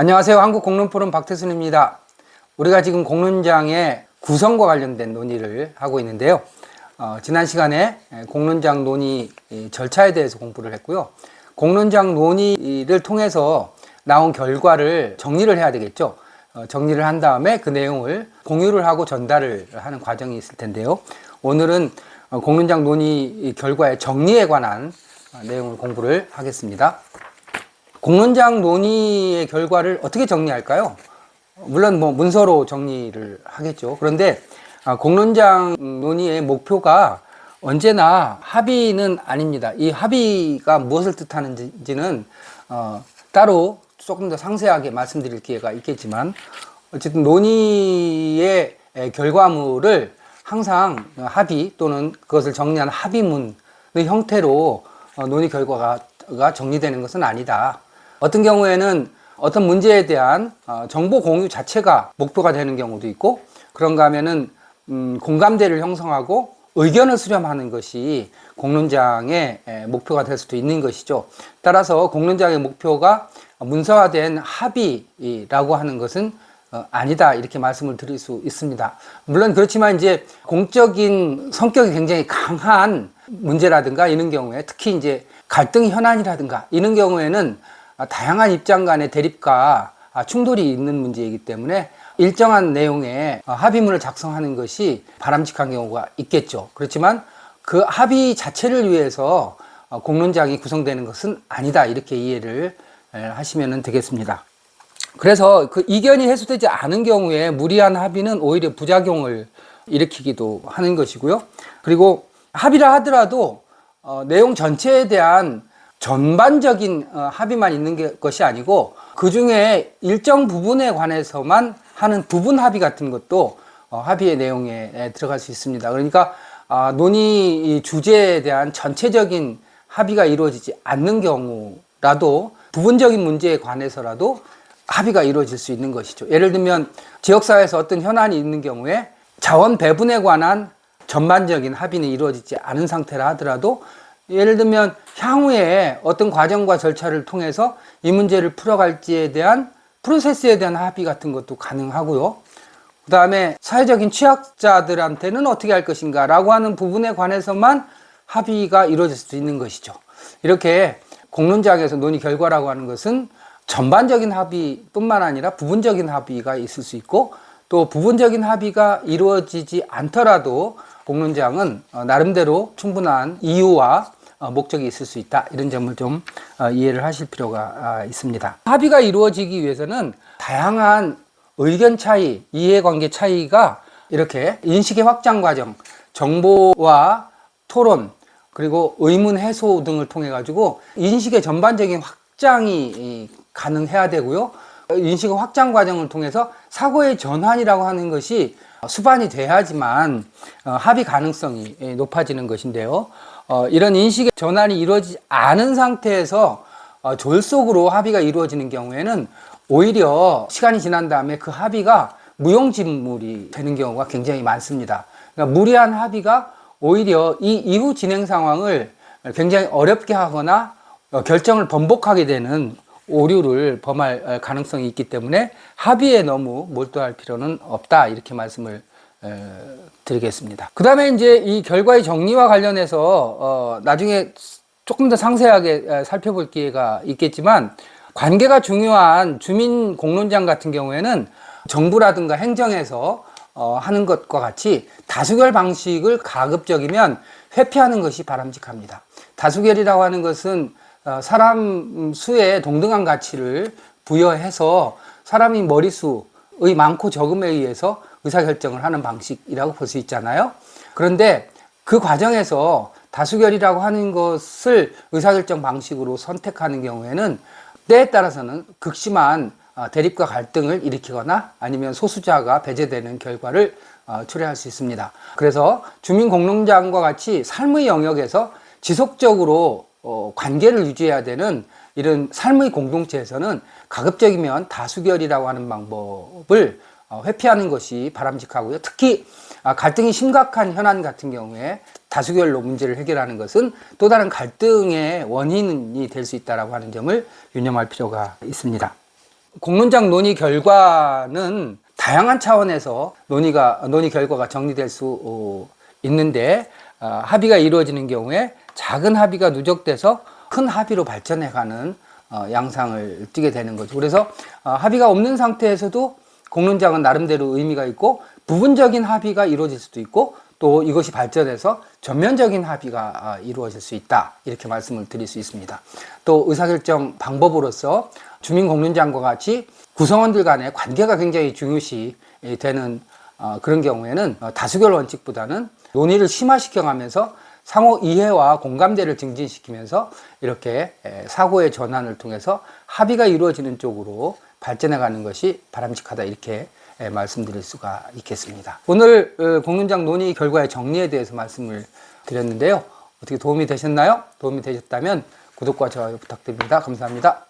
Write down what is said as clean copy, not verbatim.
안녕하세요. 한국공론포럼 박태순입니다. 우리가 지금 공론장의 구성과 관련된 논의를 하고 있는데요. 지난 시간에 공론장 논의 절차에 대해서 공부를 했고요. 공론장 논의를 통해서 나온 결과를 정리를 해야 되겠죠. 정리를 한 다음에 그 내용을 공유를 하고 전달을 하는 과정이 있을 텐데요. 오늘은 공론장 논의 결과의 정리에 관한 내용을 공부를 하겠습니다. 공론장 논의의 결과를 어떻게 정리할까요? 물론 문서로 정리를 하겠죠. 그런데 공론장 논의의 목표가 언제나 합의는 아닙니다. 이 합의가 무엇을 뜻하는지는 따로 조금 더 상세하게 말씀드릴 기회가 있겠지만, 어쨌든 논의의 결과물을 항상 합의 또는 그것을 정리한 합의문의 형태로 논의 결과가 정리되는 것은 아니다. 어떤 경우에는 어떤 문제에 대한 정보 공유 자체가 목표가 되는 경우도 있고, 그런가 하면은 공감대를 형성하고 의견을 수렴하는 것이 공론장의 목표가 될 수도 있는 것이죠. 따라서 공론장의 목표가 문서화된 합의라고 하는 것은 아니다, 이렇게 말씀을 드릴 수 있습니다. 물론 그렇지만 이제 공적인 성격이 굉장히 강한 문제라든가 이런 경우에, 특히 이제 갈등 현안이라든가 이런 경우에는 다양한 입장 간의 대립과 충돌이 있는 문제이기 때문에 일정한 내용의 합의문을 작성하는 것이 바람직한 경우가 있겠죠. 그렇지만 그 합의 자체를 위해서 공론장이 구성되는 것은 아니다, 이렇게 이해를 하시면 되겠습니다. 그래서 그 이견이 해소되지 않은 경우에 무리한 합의는 오히려 부작용을 일으키기도 하는 것이고요. 그리고 합의라 하더라도 내용 전체에 대한 전반적인 합의만 있는 것이 아니고, 그 중에 일정 부분에 관해서만 하는 부분 합의 같은 것도 합의의 내용에 들어갈 수 있습니다. 그러니까 논의 주제에 대한 전체적인 합의가 이루어지지 않는 경우라도 부분적인 문제에 관해서라도 합의가 이루어질 수 있는 것이죠. 예를 들면 지역사회에서 어떤 현안이 있는 경우에 자원 배분에 관한 전반적인 합의는 이루어지지 않은 상태라 하더라도, 예를 들면 향후에 어떤 과정과 절차를 통해서 이 문제를 풀어갈지에 대한 프로세스에 대한 합의 같은 것도 가능하고요. 그 다음에 사회적인 취약자들한테는 어떻게 할 것인가 라고 하는 부분에 관해서만 합의가 이루어질 수도 있는 것이죠. 이렇게 공론장에서 논의 결과라고 하는 것은 전반적인 합의뿐만 아니라 부분적인 합의가 있을 수 있고, 또 부분적인 합의가 이루어지지 않더라도 공론장은 나름대로 충분한 이유와 목적이 있을 수 있다, 이런 점을 좀 이해를 하실 필요가 있습니다. 합의가 이루어지기 위해서는 다양한 의견 차이, 이해관계 차이가 이렇게 인식의 확장 과정, 정보와 토론, 그리고 의문 해소 등을 통해 가지고 인식의 전반적인 확장이 가능해야 되고요. 인식의 확장 과정을 통해서 사고의 전환이라고 하는 것이 수반이 돼야지만 합의 가능성이 높아지는 것인데요. 이런 인식의 전환이 이루어지지 않은 상태에서 졸속으로 합의가 이루어지는 경우에는 오히려 시간이 지난 다음에 그 합의가 무용지물이 되는 경우가 굉장히 많습니다. 그러니까 무리한 합의가 오히려 이 이후 진행 상황을 굉장히 어렵게 하거나 결정을 번복하게 되는 오류를 범할 가능성이 있기 때문에 합의에 너무 몰두할 필요는 없다, 이렇게 말씀을 드리겠습니다. 그 다음에 이제 이 결과의 정리와 관련해서 나중에 조금 더 상세하게 살펴볼 기회가 있겠지만, 관계가 중요한 주민 공론장 같은 경우에는 정부라든가 행정에서 하는 것과 같이 다수결 방식을 가급적이면 회피하는 것이 바람직합니다. 다수결이라고 하는 것은 사람 수에 동등한 가치를 부여해서 사람이 머릿수의 많고 적음에 의해서 의사결정을 하는 방식이라고 볼 수 있잖아요. 그런데 그 과정에서 다수결이라고 하는 것을 의사결정 방식으로 선택하는 경우에는 때에 따라서는 극심한 대립과 갈등을 일으키거나 아니면 소수자가 배제되는 결과를 초래할 수 있습니다. 그래서 주민공론장과 같이 삶의 영역에서 지속적으로 관계를 유지해야 되는 이런 삶의 공동체에서는 가급적이면 다수결이라고 하는 방법을 회피하는 것이 바람직하고요. 특히 갈등이 심각한 현안 같은 경우에 다수결로 문제를 해결하는 것은 또 다른 갈등의 원인이 될 수 있다고 하는 점을 유념할 필요가 있습니다. 공론장 논의 결과는 다양한 차원에서 논의 결과가 정리될 수 있는데, 합의가 이루어지는 경우에 작은 합의가 누적돼서 큰 합의로 발전해가는 양상을 띠게 되는 거죠. 그래서 합의가 없는 상태에서도 공론장은 나름대로 의미가 있고, 부분적인 합의가 이루어질 수도 있고, 또 이것이 발전해서 전면적인 합의가 이루어질 수 있다, 이렇게 말씀을 드릴 수 있습니다. 또 의사결정 방법으로서 주민공론장과 같이 구성원들 간의 관계가 굉장히 중요시 되는 그런 경우에는 다수결 원칙보다는 논의를 심화시켜가면서 상호 이해와 공감대를 증진시키면서 이렇게 사고의 전환을 통해서 합의가 이루어지는 쪽으로 발전해가는 것이 바람직하다, 이렇게 말씀드릴 수가 있겠습니다. 오늘 공론장 논의 결과의 정리에 대해서 말씀을 드렸는데요. 어떻게 도움이 되셨나요? 도움이 되셨다면 구독과 좋아요 부탁드립니다. 감사합니다.